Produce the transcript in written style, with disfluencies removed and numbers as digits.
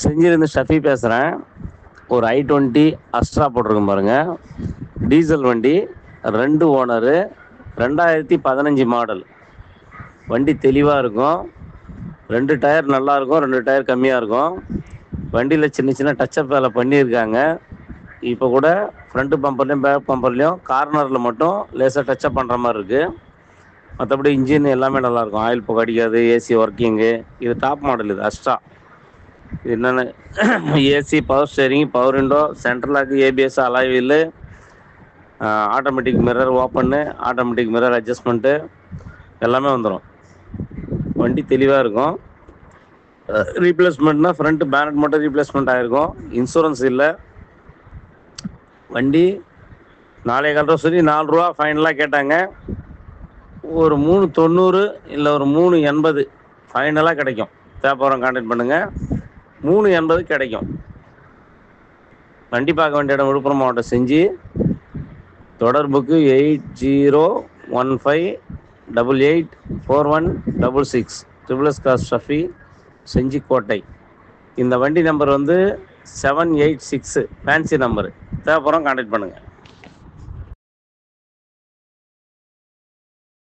செஞ்சிலிருந்து ஷஃபி பேசுகிறேன். ஒரு i20 அஸ்ட்ரா போட்டிருக்கேன் பாருங்கள். டீசல் வண்டி, 2 ஓனரு, 2015 மாடல். வண்டி தெளிவாக இருக்கும். 2 டயர் நல்லாயிருக்கும், 2 டயர் கம்மியாக இருக்கும். வண்டியில் சின்ன சின்ன டச்சப் வேலை பண்ணியிருக்காங்க. இப்போ கூட ஃப்ரண்ட்டு பம்பர்லேயும் பேக் பம்பர்லேயும் கார்னரில் மட்டும் லேசாக டச்சப் பண்ணுற மாதிரி இருக்குது. மற்றபடி இன்ஜின் எல்லாமே நல்லாயிருக்கும். ஆயில் புகை அடிக்காது, ஏசி ஒர்க்கிங்கு. இது டாப் மாடல். இது அஸ்ட்ரா. இது என்னென்ன AC, power steering, power window, central lock, ABS, alloy wheel, automatic mirror ஓப்பன்னு, ஆட்டோமேட்டிக் மிரர் அட்ஜஸ்ட்மெண்ட்டு எல்லாமே வந்துடும். வண்டி தெளிவாக இருக்கும். ரீப்ளேஸ்மெண்ட்னா ஃப்ரண்ட்டு பேனட் மட்டும் ரீப்ளேஸ்மெண்ட் ஆகிருக்கும். இன்சூரன்ஸ் இல்லை. வண்டி 4,15 சொல்லி 4 ரூபா ஃபைனலாக கேட்டாங்க. ஒரு 390 இல்லை ஒரு 380 ஃபைனலாக கிடைக்கும். தேவைப்படுறவங்க கான்டாக்ட் பண்ணுங்கள். 380 கிடைக்கும். வண்டி பார்க்க வேண்டிய இடம் விழுப்புரம் மாவட்டம் செஞ்சி. தொடர்புக்கு 8015884166 ட்ரிபிள்எஸ் காஸ் ஷஃபி, செஞ்சி கோட்டை. இந்த வண்டி நம்பர் வந்து 786 ஃபேன்சி நம்பரு. தேவைப்படுறவங்க கான்டாக்ட் பண்ணுங்கள்.